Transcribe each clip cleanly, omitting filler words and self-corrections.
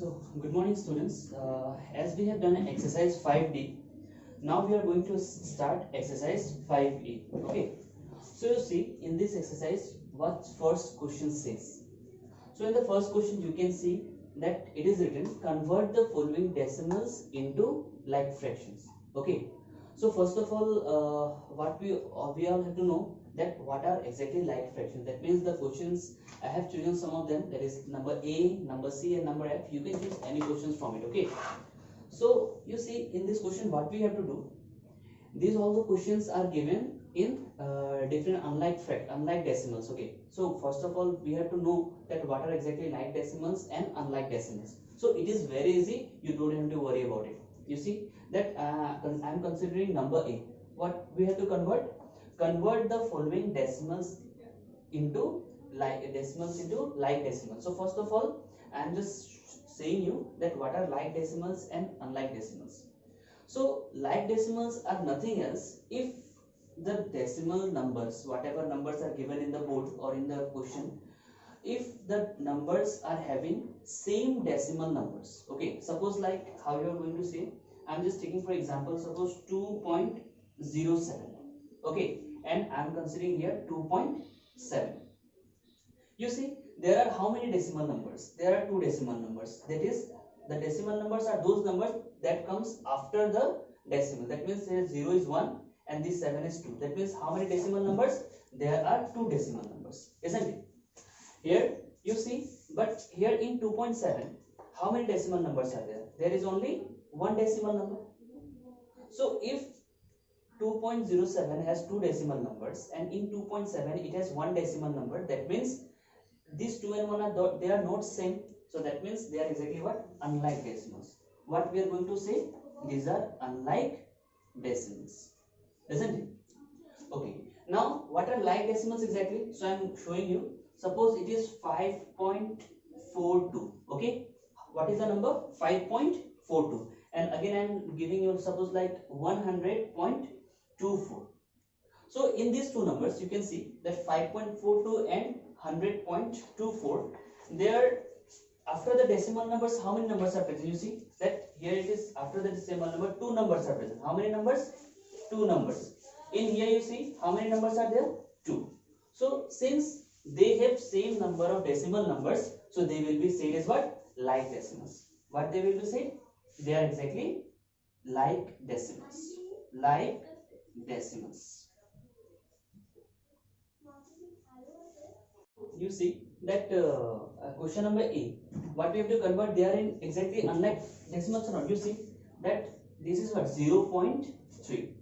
So, good morning students. As we have done exercise 5D, now we are going to start exercise 5E. Okay. So, you see in this exercise what first question says. So, in the first question you can see that it is written convert the following decimals into like fractions. Okay. So, first of all, what we all have to know that what are exactly like fractions. That means the questions I have chosen some of them, that is number A, number C and number F. You can choose any questions from it. Okay. So you see in this question what we have to do, these all the questions are given in different unlike decimals. Okay, so first of all we have to know that what are exactly like decimals and unlike decimals. So it is very easy, you don't have to worry about it. You see that I am considering number A. What we have to convert the following decimals into like decimals. So first of all I am just saying you that what are like decimals and unlike decimals. So like decimals are nothing else if the decimal numbers, whatever numbers are given in the board or in the question, if the numbers are having same decimal numbers. Okay, suppose like how you are going to say, I am just taking for example, suppose 2.07. Okay, and I am considering here 2.7. You see, there are how many decimal numbers? There are two decimal numbers. That is, the decimal numbers are those numbers that comes after the decimal. That means here 0 is 1 and this 7 is 2. That means how many decimal numbers? There are two decimal numbers, isn't it? Here you see, but here in 2.7, how many decimal numbers are there? There is only one decimal number. So if 2.07 has two decimal numbers and in 2.7 it has one decimal number, that means these 2 and 1 are they are not same. So that means they are exactly what? Unlike decimals. What we are going to say? These are unlike decimals, isn't it? Okay. Now what are like decimals exactly? So I am showing you. Suppose it is 5.42. Okay. What is the number? 5.42. And again I am giving you suppose like 100.24. So in these two numbers you can see that 5.42 and 100.24, there after the decimal numbers how many numbers are present? You see that here it is after the decimal number two numbers are present. How many numbers? Two numbers. In here you see how many numbers are there? Two. So since they have same number of decimal numbers, so they will be said as what? Like decimals. What they will be said? They are exactly like decimals. Like decimals. You see that question number A, what we have to convert, they are in exactly unlike decimals or not. You see that this is what? 0.3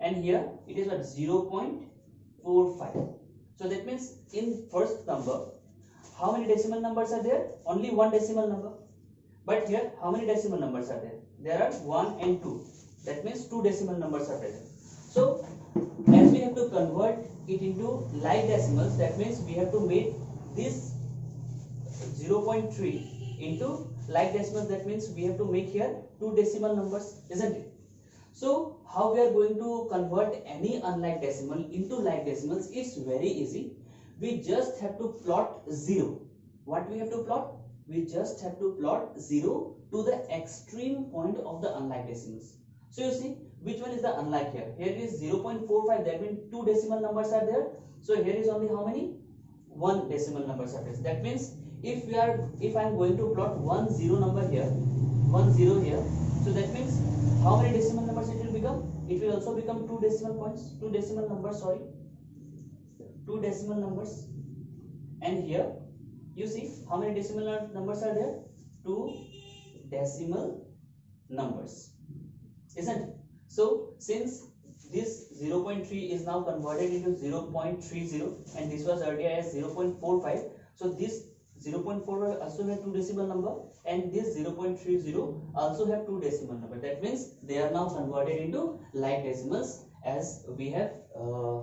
and here it is what? 0.45. So that means in first number how many decimal numbers are there? Only one decimal number. But here how many decimal numbers are there? There are 1 and 2. That means two decimal numbers are present. So as we have to convert it into like decimals, that means we have to make this 0.3 into like decimals. That means we have to make here two decimal numbers, isn't it? So how we are going to convert any unlike decimal into like decimals? It's very easy. We just have to plot 0. What we have to plot? We just have to plot 0 to the extreme point of the unlike decimals. So you see which one is the unlike here? Here is 0.45, that means two decimal numbers are there. So here is only how many? One decimal numbers are there. That means if I am going to plot 1 0 number here, 1 0 here, so that means how many decimal numbers it will become? It will also become two decimal points, two decimal numbers, sorry, two decimal numbers. And here you see how many decimal numbers are there? Two decimal numbers, isn't it? So since this 0.3 is now converted into 0.30 and this was earlier as 0.45, so this 0.45 also have two decimal number and this 0.30 also have two decimal number. That means they are now converted into like decimals as we have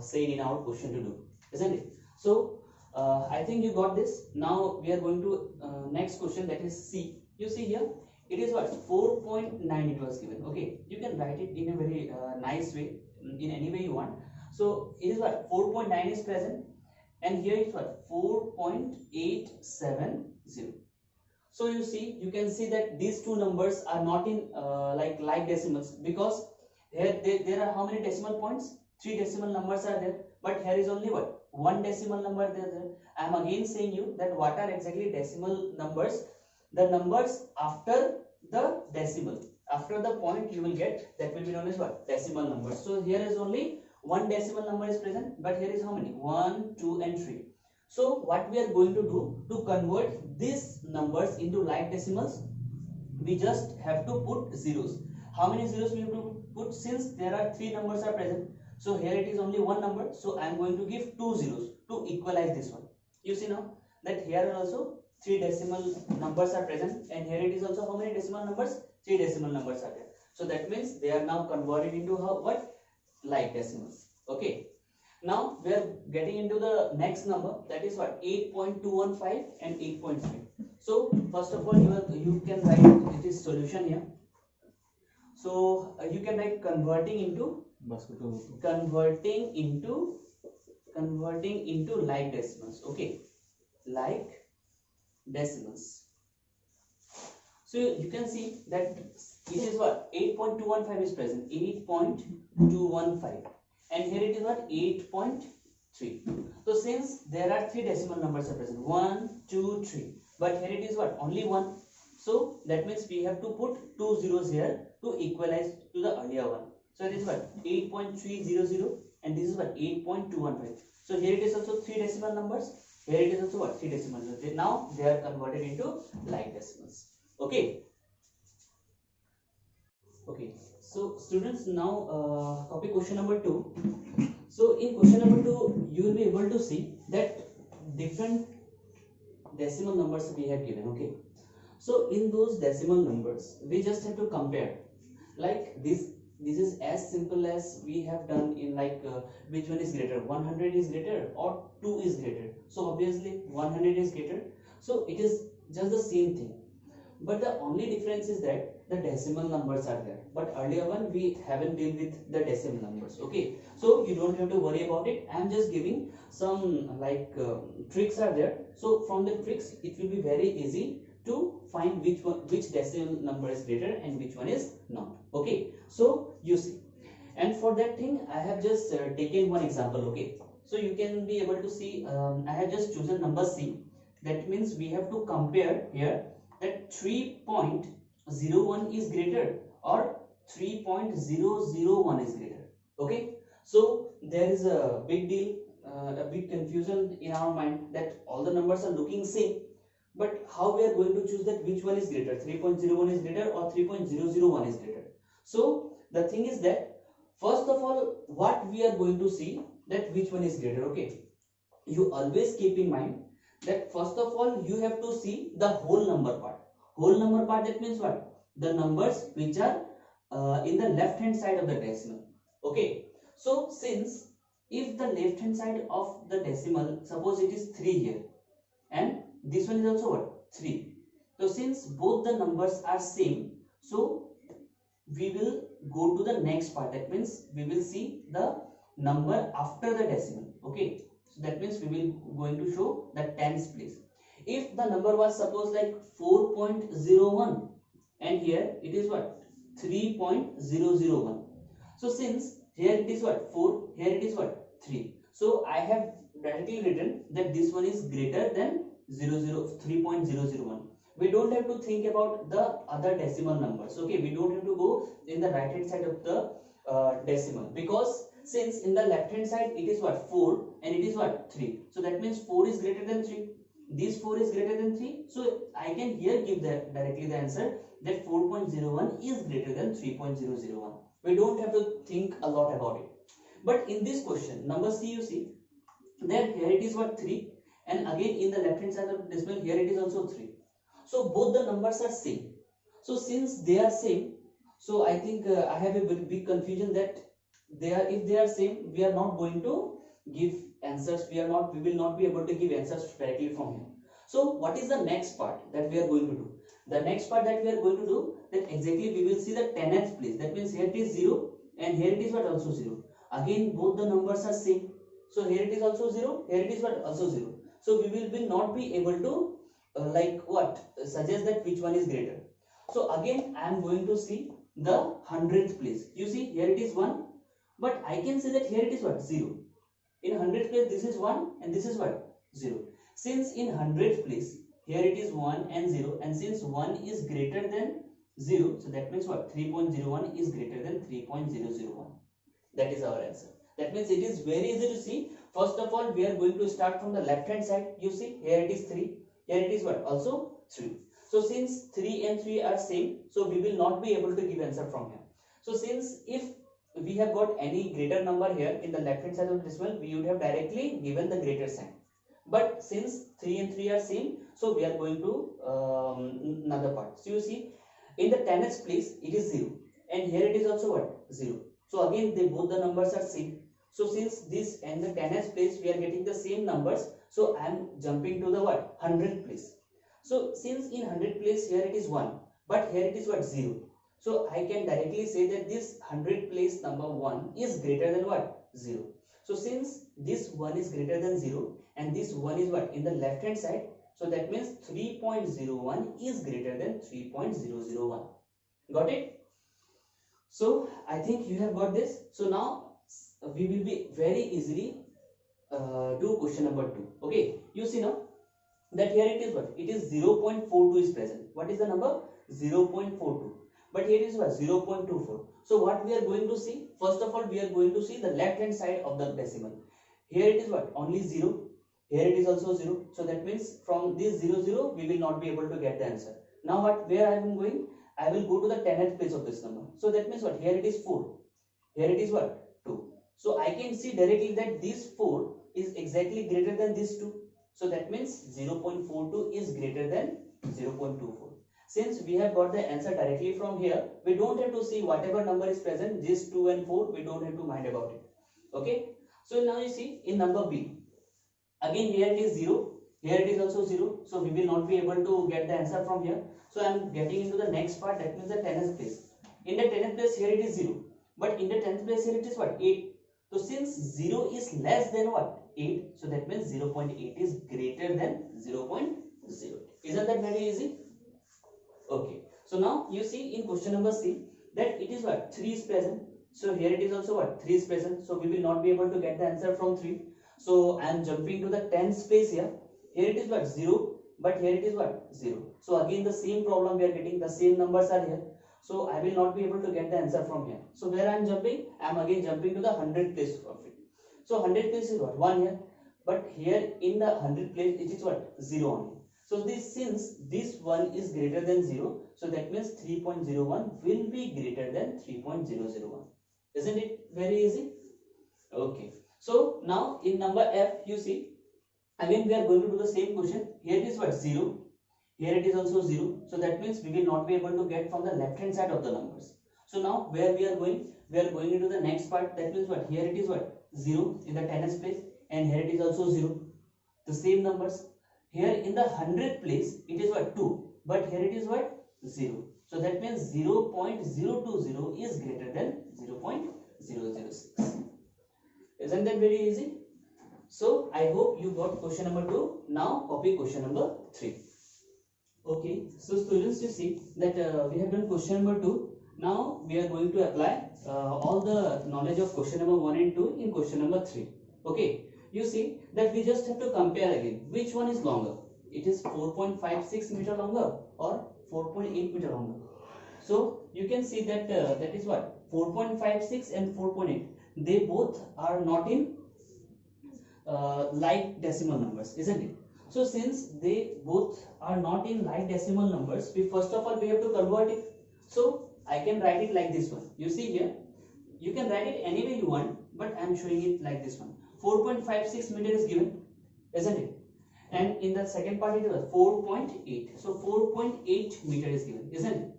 said in our question to do, isn't it? So I think you got this. Now we are going to next question, that is C. You see here it is what? 4.9 it was given. Okay, you can write it in a very nice way, in any way you want. So it is what? 4.9 is present and here is what? 4.870. So you see, you can see that these two numbers are not in like decimals, because here there are how many decimal points? 3 decimal numbers are there, but here is only what? 1 decimal number there. I am again saying you that what are exactly decimal numbers? The numbers after the decimal, after the point you will get, that will be known as what? Decimal numbers. So here is only 1 decimal number is present, but here is how many? 1, 2 and 3. So what we are going to do to convert these numbers into like decimals, we just have to put zeros. How many zeros we have to put? Since there are 3 numbers are present, so here it is only 1 number, so I am going to give 2 zeros to equalize this one. You see now that here also 3 decimal numbers are present, and here it is also how many decimal numbers? 3 decimal numbers are there. So that means they are now converted into how, what? Like decimals. Okay. Now we are getting into the next number, that is what? 8.215 and 8.3. So first of all you can write it is solution here. So you can write converting into like decimals. Okay, like decimals. So you can see that it is what? 8.215 is present, 8.215, and here it is what? 8.3. So since there are 3 decimal numbers are present, 1, 2, 3, but here it is what? Only 1. So that means we have to put 2 zeros here to equalize to the earlier one. So it is what? 8.300, and this is what? 8.215. So here it is also 3 decimal numbers. Here it is also what? 3 decimal numbers. Now they are converted into like decimals. Okay. Okay. So students, now copy question number 2. So in question number 2, you will be able to see that different decimal numbers we have given. Okay. So in those decimal numbers, we just have to compare. Like this is as simple as we have done in which one is greater, 100 is greater or 2 is greater. So obviously 100 is greater. So it is just the same thing. But the only difference is that the decimal numbers are there. But earlier one we haven't dealt with the decimal numbers. Okay. So you don't have to worry about it. I am just giving some tricks are there. So from the tricks it will be very easy to find which decimal number is greater and which one is not. Okay, so you see, and for that thing I have just taken one example. Okay, so you can be able to see I have just chosen number C. That means we have to compare here that 3.01 is greater or 3.001 is greater. Okay, so there is a big deal, a big confusion in our mind that all the numbers are looking same. But how we are going to choose that which one is greater? 3.01 is greater or 3.001 is greater? So the thing is that first of all, what we are going to see that which one is greater. Okay, you always keep in mind that first of all you have to see the whole number part. Whole number part, that means what? The numbers which are in the left hand side of the decimal. Okay, so since if the left hand side of the decimal, suppose it is 3 here, and this one is also what? 3. So since both the numbers are same, so we will go to the next part. That means we will see the number after the decimal. Okay, so that means we will going to show the tens place. If the number was suppose like 4.01 and here it is what? 3.001. So since here it is what? 4, here it is what? 3. So I have directly written that this one is greater than 3.001. We don't have to think about the other decimal numbers. Okay, we don't have to go in the right hand side of the decimal, because since in the left hand side it is what? 4 and it is what? 3. So that means 4 is greater than 3. This 4 is greater than 3. So I can here give directly the answer that 4.01 is greater than 3.001. We don't have to think a lot about it. But in this question, number C, you see that here it is what? 3. And again in the left hand side of the decimal here it is also 3. So both the numbers are same. So since they are same, so I think I have a big confusion that if they are same, we are not going to give answers. We will not be able to give answers directly from here. So what is the next part that we are going to do? The next part that we are going to do, that exactly we will see the 10th place. That means here it is 0 and here it is what? Also 0. Again both the numbers are same. So here it is also 0, here it is what? Also 0. So we will not be able to like what suggests that which one is greater. So again I am going to see the hundredth place. You see here it is 1, but I can say that here it is what, 0. In hundredth place this is 1 and this is what, 0. Since in hundredth place here it is 1 and 0, and since 1 is greater than 0, so that means what, 3.01 is greater than 3.001. That is our answer. That means it is very easy to see. First of all, we are going to start from the left hand side. You see here it is 3, here it is what, also 3. So since 3 and 3 are same, so we will not be able to give answer from here. So since if we have got any greater number here in the left hand side of the decimal, we would have directly given the greater sign. But since 3 and 3 are same, so we are going to another part. So you see in the tenths place it is 0, and here it is also what, 0. So again they both the numbers are same. So since this and the tenths place we are getting the same numbers, so I am jumping to the what, hundredth place. So since in hundredth place here it is 1, but here it is what, 0. So I can directly say that this hundredth place number 1 is greater than what, 0. So since this 1 is greater than 0 and this 1 is what, in the left hand side, so that means 3.01 is greater than 3.001. Got it? So I think you have got this. So now we will be very easily do question number 2. Okay, you see now that here it is what, it is 0.42 is present. What is the number? 0.42. But here is what, 0.24. So what we are going to see, first of all we are going to see the left hand side of the decimal. Here it is what, only 0, here it is also 0. So that means from this 0 0 we will not be able to get the answer. Now what, where I am going, I will go to the 10th place of this number. So that means what, here it is 4, here it is what, 2. So I can see directly that this 4 is exactly greater than this 2. So that means 0.42 is greater than 0.24. Since we have got the answer directly from here, we don't have to see whatever number is present, this 2 and 4, we don't have to mind about it. Okay. So now you see in number B, again here it is 0, here it is also 0. So we will not be able to get the answer from here. So I am getting into the next part, that means the 10th place. In the 10th place here it is 0, but in the 10th place here it is what, 8. So since 0 is less than what, 8, so that means 0.8 is greater than 0.08. Isn't that very easy? Okay. So now you see in question number C that it is what, 3 is present. So here it is also what, 3 is present. So we will not be able to get the answer from 3. So I am jumping to the 10th place here. Here it is what, 0, but here it is what, 0. So again the same problem we are getting, the same numbers are here. So I will not be able to get the answer from here. So where I am jumping, I am again jumping to the 100th place of it. So 100th place is what, 1 here, but here in the 100th place it is what, 0 only. So this, since this 1 is greater than 0, so that means 3.01 will be greater than 3.001. Isn't it very easy? Okay. So now in number F, you see, again we are going to do the same question. Here it is what, 0. Here it is also 0. So that means we will not be able to get from the left hand side of the numbers. So now where we are going? We are going into the next part. That means what? Here it is what? 0 in the 10th place, and here it is also 0. The same numbers. Here in the 100th place it is what? 2. But here it is what? 0. So that means 0.020 is greater than 0.006. Isn't that very easy? So I hope you got question number 2. Now copy question number 3. Okay, so students, you see that we have done question number 2. Now we are going to apply all the knowledge of question number 1 and 2 in question number 3. Okay, you see that we just have to compare again which one is longer. It is 4.56 meter longer or 4.8 meter longer. So you can see that that is what, 4.56 and 4.8. They both are not in like decimal numbers, isn't it? So since they both are not in like decimal numbers, we first of all we have to convert it. So I can write it like this one. You see here, you can write it any way you want, but I am showing it like this one. 4.56 meter is given, isn't it? And in the second part it was 4.8. So 4.8 meter is given, isn't it?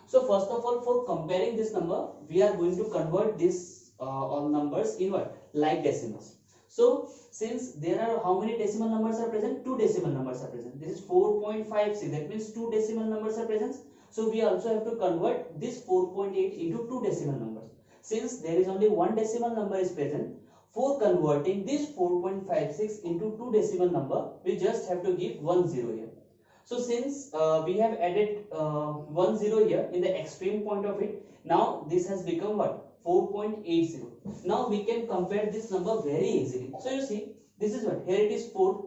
So first of all, for comparing this number, we are going to convert this all numbers in what? Like decimals. So since there are how many decimal numbers are present? 2 decimal numbers are present. This is 4.56. That means 2 decimal numbers are present. So we also have to convert this 4.8 into 2 decimal numbers. Since there is only 1 decimal number is present, for converting this 4.56 into 2 decimal number, we just have to give 1 0 here. So since we have added 1 0 here in the extreme point of it, now this has become what? 4.80. Now we can compare this number very easily. So you see, this is what? Here it is 4.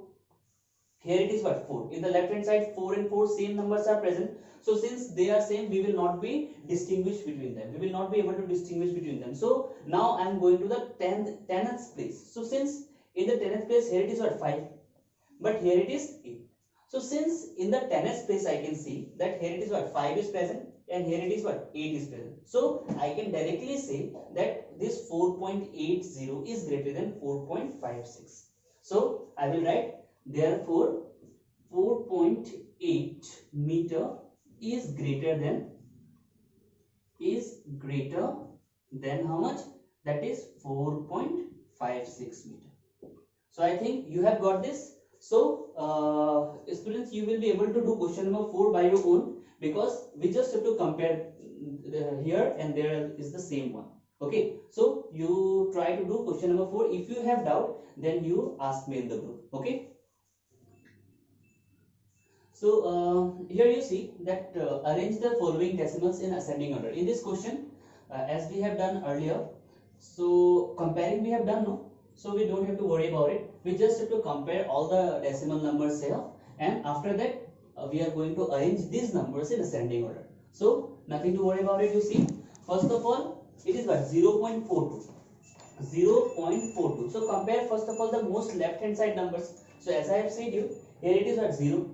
Here it is what? 4. In the left hand side, 4 and 4 same numbers are present. So since they are same, we will not be distinguished between them. We will not be able to distinguish between them. So now I am going to the 10th place. So since in the 10th place, here it is what? 5. But here it is 8. So since in the 10th place I can see that here it is what? 5 is present and here it is what? 8 is present. So I can directly say that this 4.80 is greater than 4.56. So I will write, therefore 4.8 meter is greater than how much? That is 4.56 meter. So I think you have got this. So students, you will be able to do question number 4 by your own, because we just have to compare here and there is the same one. Okay, so you try to do question number 4. If you have doubt, then you ask me in the group. Okay. So here you see that arrange the following decimals in ascending order. In this question, as we have done earlier, so comparing we have done, no? So we don't have to worry about it. We just have to compare all the decimal numbers here, and after that we are going to arrange these numbers in ascending order. So nothing to worry about it. You see, first of all, it is what? 0.42. 0.42. So compare first of all the most left hand side numbers. So as I have said you, here it is what? 0.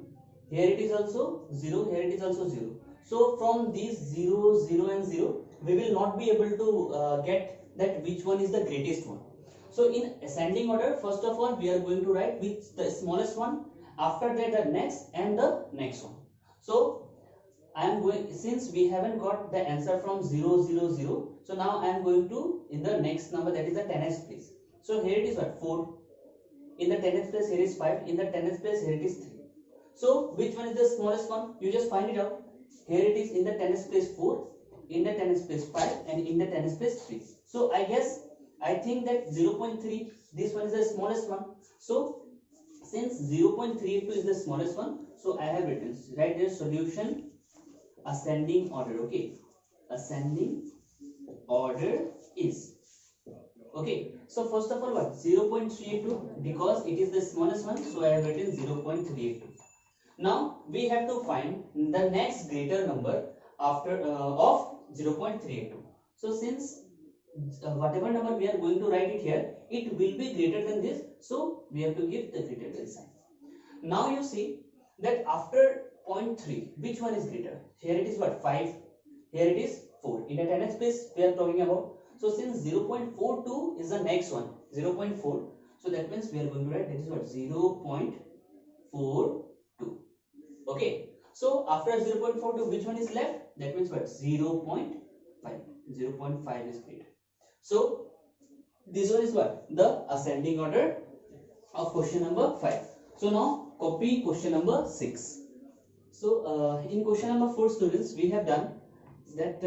Here it is also 0. Here it is also 0. So from these 0, 0 and 0, we will not be able to get that which one is the greatest one. So in ascending order, first of all, we are going to write which the smallest one, after that the next and the next one. So I am going, since we haven't got the answer from 0, 0, 0, so now I am going to in the next number, that is the 10th place. So here it is what? 4. In the 10th place here is 5. In the 10th place here it is 3. So which one is the smallest one? You just find it out. Here it is in the 10th place 4, in the 10th place 5, and in the 10th place 3. So I think that 0.3, this one is the smallest one. So since 0.32 is the smallest one, so I have written right there solution ascending order. Okay, ascending order is, okay. So first of all, what? 0.32, because it is the smallest one, so I have written 0.32. Now we have to find the next greater number after of 0.32. So since whatever number we are going to write it here, it will be greater than this, so we have to give the greater than sign. Now you see that after 0.3, which one is greater? Here it is what? 5. Here it is 4. In the 10th place we are talking about. So since 0.42 is the next one, 0.4, so that means we are going to write that is what? 0.42. Okay. So after 0.42, which one is left? That means what? 0.5. 0.5 is greater. So this one is what? The ascending order of question number 5. So now copy question number 6. So in question number 4, students, we have done that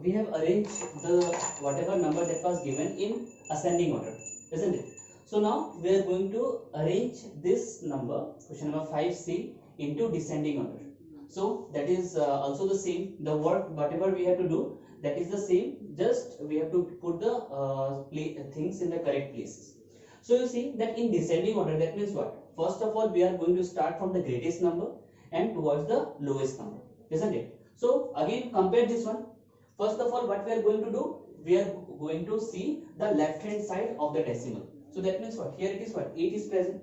we have arranged the whatever number that was given in ascending order, isn't it? So now we are going to arrange this number, question number 5C, into descending order. So that is also the same. The work whatever we have to do, that is the same. Just we have to put the things in the correct places. So you see that in descending order, that means what? First of all, we are going to start from the greatest number and towards the lowest number, isn't it? So again compare this one. First of all, what we are going to do? We are going to see the left hand side of the decimal. So that means what? Here it is what? 8 is present.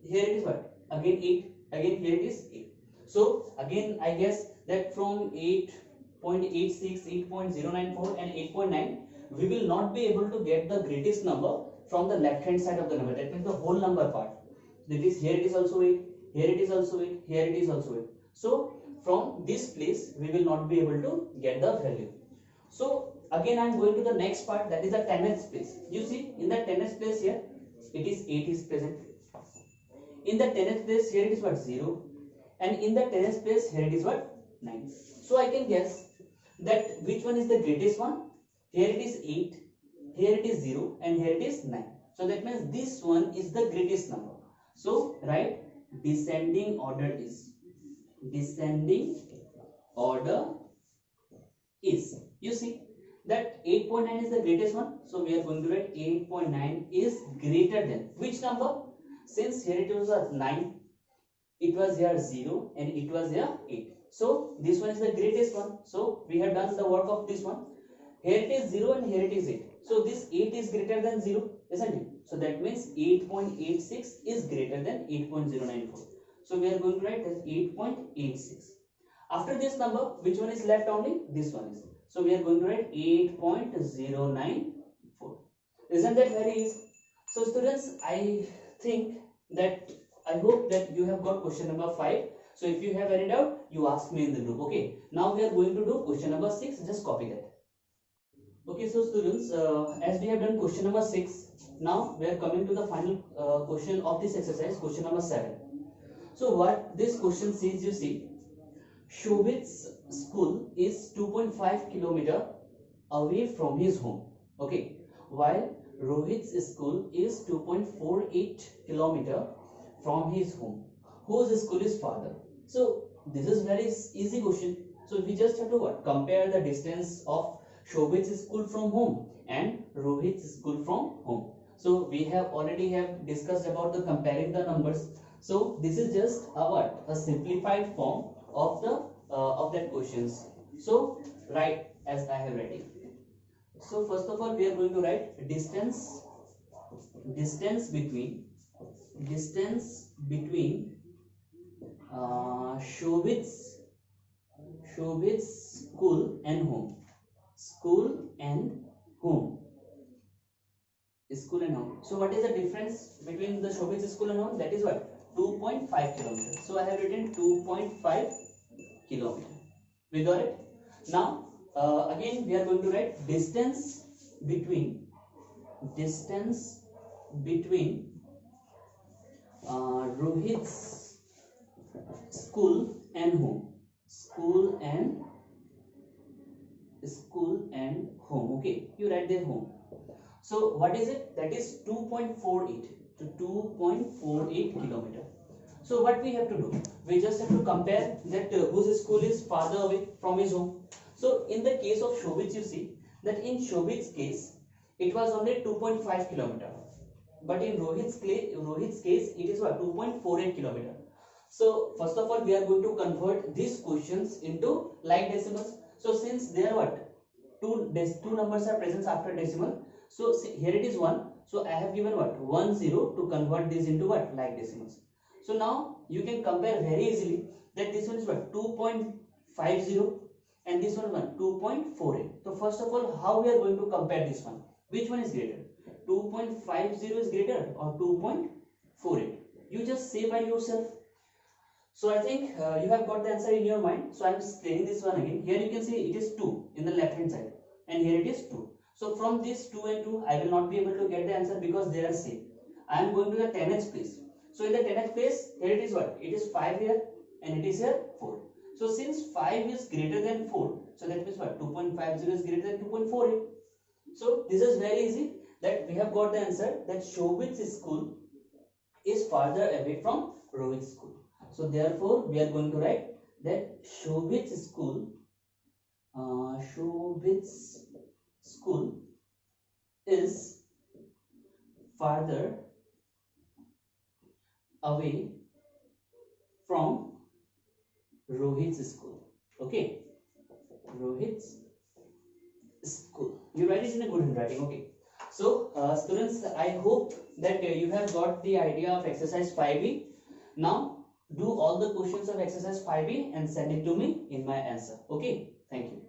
Here it is what? Again 8. Again here it is 8. So again I guess that from 8.86, 8.094 and 8.9, we will not be able to get the greatest number from the left hand side of the number. That means the whole number part. That is, here it is also 8, here it is also 8, here it is also 8. So from this place we will not be able to get the value. So again I am going to the next part, that is the 10th place. You see in the 10th place here it is 8 is present. In the 10th place here it is what? 0. And in the 10th place here it is what? 9. So I can guess that which one is the greatest one. Here it is 8, here it is 0, and here it is 9. So that means this one is the greatest number. So write descending order is. Descending order is. You see that 8.9 is the greatest one, so we are going to write 8.9 is greater than which number? Since here it was a 9, it was here 0, and it was here 8. So this one is the greatest one. So we have done the work of this one. Here it is 0 and here it is 8. So this 8 is greater than 0, isn't it? So that means 8.86 is greater than 8.094. So we are going to write as 8.86. After this number, which one is left only? This one is. So we are going to write 8.094. Isn't that very easy? So students, I hope that you have got question number 5. So if you have any doubt, you ask me in the group. Okay. Now we are going to do question number 6. Just copy that. Okay. So students, as we have done question number 6, now we are coming to the final question of this exercise, question number 7. So what this question says, you see, Shobit's school is 2.5 kilometer away from his home. Okay. While Rohit's school is 2.48 kilometer from his home. Whose school is farther? So this is very easy question. So we just have to what? Compare the distance of Shobit's school from home and Rohit's school from home. So we have already discussed about the comparing the numbers. So this is just a simplified form of the that questions. So write as I have written. So first of all, we are going to write distance between Shobit's school and home. School and home. So what is the difference between the Shobit's school and home? That is what? 2.5 kilometers. So I have written 2.5 kilometers. We got it? Now again we are going to write distance between Rohit's school and home. School and home. Okay, you write their home. So what is it? That is 2.48 to 2.48 kilometer. So what we have to do? We just have to compare that whose school is farther away from his home. So in the case of Shobit, you see that in Shobit's case it was only 2.5 kilometer, but in Rohit's case it is what? 2.48 kilometer. So first of all, we are going to convert these questions into like decimals. So since there are what? Two numbers are present after decimal. So see, here it is 1. So I have given what? 10 to convert this into what? Like decimals. So now you can compare very easily that this one is what? 2.50 and this one is what? 2.48. So first of all, how we are going to compare this one? Which one is greater? 2.50 is greater or 2.48? You just say by yourself. So I think you have got the answer in your mind. So I am explaining this one again. Here you can see it is 2 in the left hand side and here it is 2. So from this 2 and 2, I will not be able to get the answer because they are same. I am going to the 10th place. So in the 10th place, here it is what? It is 5 here and it is here 4. So since 5 is greater than 4, so that means what? 2.50 is greater than 2.48. So this is very easy that we have got the answer that Shobit's school is farther away from Rohit's school. So therefore, we are going to write that Shobit's school is farther away from Rohit's school. Okay, Rohit's school. You write it in a good handwriting. Okay. So students, I hope that you have got the idea of exercise 5B. Now do all the questions of exercise 5B and send it to me in my answer. Okay. Thank you.